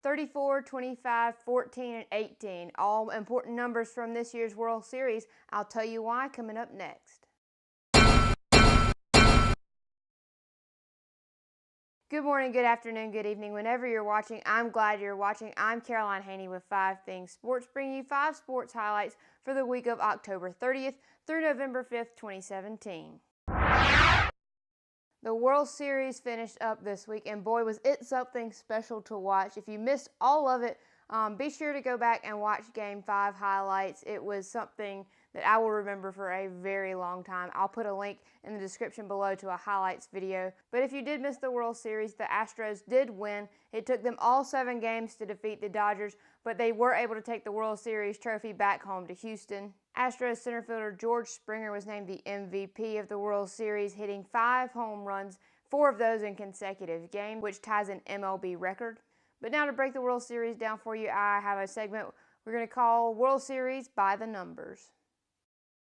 34, 25, 14, and 18. All important numbers from this year's World Series. I'll tell you why coming up next. Good morning, good afternoon, good evening. Whenever you're watching, I'm glad you're watching. I'm Caroline Haney with 5 Things Sports, bringing you 5 sports highlights for the week of October 30th through November 5th, 2017. The World Series finished up this week, and boy, was it something special to watch. If you missed all of it, be sure to go back and watch Game 5 highlights. It was something that I will remember for a very long time. I'll put a link in the description below to a highlights video. But if you did miss the World Series, the Astros did win. It took them all 7 games to defeat the Dodgers, but they were able to take the World Series trophy back home to Houston. Astros center fielder George Springer was named the MVP of the World Series, hitting 5 home runs, 4 of those in consecutive games, which ties an MLB record. But now to break the World Series down for you, I have a segment we're going to call World Series by the Numbers.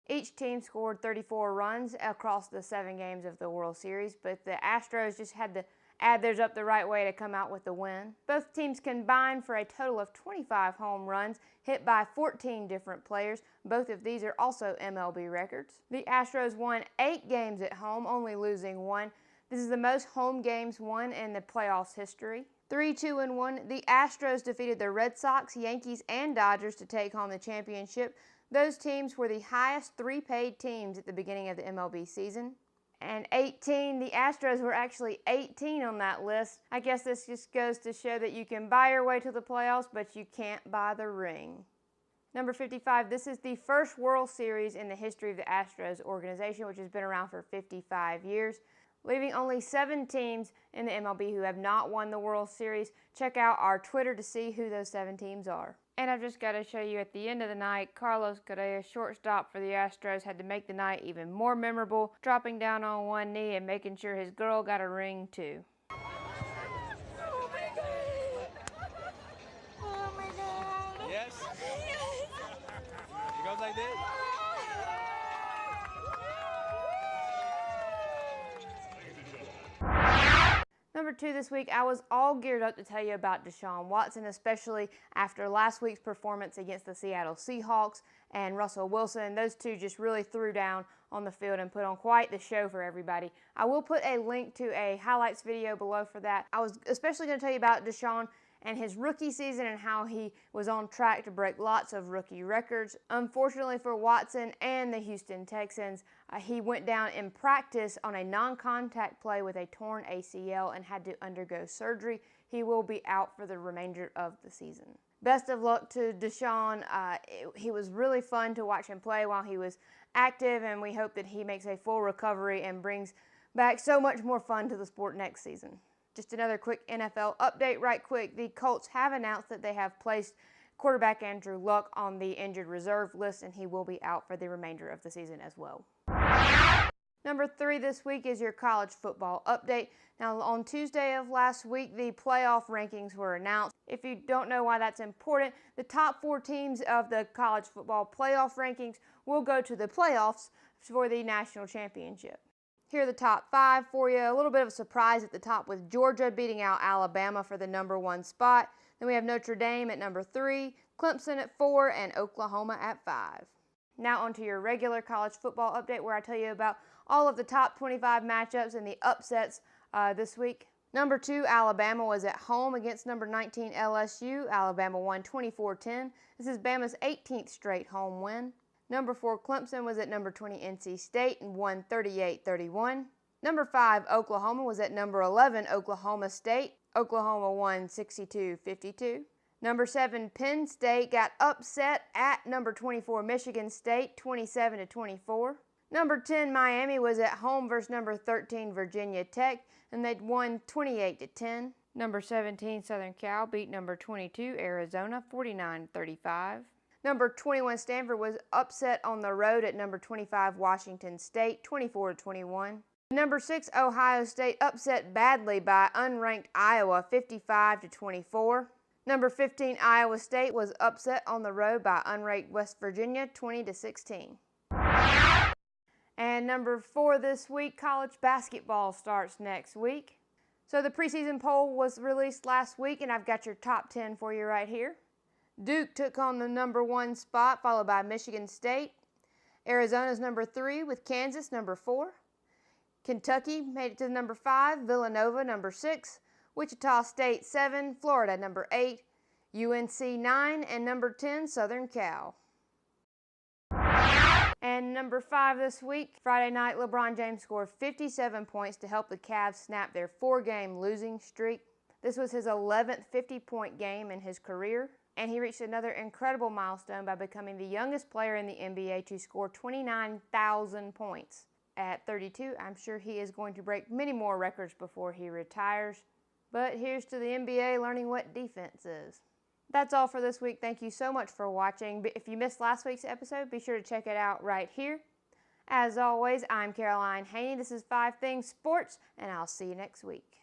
Each team scored 34 runs across the 7 games of the World Series, but the Astros just had to add theirs up the right way to come out with the win. Both teams combined for a total of 25 home runs, hit by 14 different players. Both of these are also MLB records. The Astros won 8 games at home, only losing 1. This is the most home games won in the playoffs history. 3-2-1, the Astros defeated the Red Sox, Yankees, and Dodgers to take home the championship. Those teams were the highest 3 paid teams at the beginning of the MLB season. And 18, the Astros were actually 18 on that list. I guess this just goes to show that you can buy your way to the playoffs, but you can't buy the ring. Number 55, this is the first World Series in the history of the Astros organization, which has been around for 55 years. Leaving only 7 teams in the MLB who have not won the World Series. Check out our Twitter to see who those 7 teams are. And I've just got to show you at the end of the night, Carlos Correa, shortstop for the Astros, had to make the night even more memorable, dropping down on one knee and making sure his girl got a ring too. Oh my God! Oh my God! Yes? Yes! It goes like this? Number 2 this week, I was all geared up to tell you about Deshaun Watson, especially after last week's performance against the Seattle Seahawks and Russell Wilson. Those two just really threw down on the field and put on quite the show for everybody. I will put a link to a highlights video below for that. I was especially going to tell you about Deshaun and his rookie season and how he was on track to break lots of rookie records. Unfortunately for Watson and the Houston Texans, he went down in practice on a non-contact play with a torn ACL and had to undergo surgery. He will be out for the remainder of the season. Best of luck to Deshaun. He was really fun to watch him play while he was active, and we hope that he makes a full recovery and brings back so much more fun to the sport next season. Just another quick NFL update right quick. The Colts have announced that they have placed quarterback Andrew Luck on the injured reserve list, and he will be out for the remainder of the season as well. Number 3 this week is your college football update. Now, on Tuesday of last week, the playoff rankings were announced. If you don't know why that's important, the top 4 teams of the college football playoff rankings will go to the playoffs for the national championship. Here are the top 5 for you. A little bit of a surprise at the top with Georgia beating out Alabama for the number 1 spot. Then we have Notre Dame at number 3, Clemson at 4, and Oklahoma at 5. Now onto your regular college football update where I tell you about all of the top 25 matchups and the upsets this week. Number 2, Alabama was at home against number 19 LSU. Alabama won 24-10. This is Bama's 18th straight home win. Number 4, Clemson was at number 20 NC State and won 38-31. Number 5, Oklahoma was at number 11 Oklahoma State. Oklahoma won 62-52. Number 7, Penn State got upset at number 24 Michigan State 27-24. Number 10, Miami was at home versus number 13 Virginia Tech, and they'd won 28-10. Number 17, Southern Cal beat number 22 Arizona 49-35. Number 21, Stanford was upset on the road at number 25 Washington State 24-21. Number 6, Ohio State upset badly by unranked Iowa 55-24. Number 15, Iowa State was upset on the road by unranked West Virginia 20-16. And number 4 this week, college basketball starts next week. So the preseason poll was released last week, and I've got your top 10 for you right here. Duke took on the number 1 spot, followed by Michigan State. Arizona's number 3 with Kansas number 4. Kentucky made it to number 5, Villanova number 6, Wichita State 7, Florida number 8, UNC 9, and number 10, Southern Cal. And number 5 this week, Friday night, LeBron James scored 57 points to help the Cavs snap their 4-game losing streak. This was his 11th 50-point game in his career, and he reached another incredible milestone by becoming the youngest player in the NBA to score 29,000 points. At 32, I'm sure he is going to break many more records before he retires. But here's to the NBA learning what defense is. That's all for this week. Thank you so much for watching. If you missed last week's episode, be sure to check it out right here. As always, I'm Caroline Haney. This is 5 Things Sports, and I'll see you next week.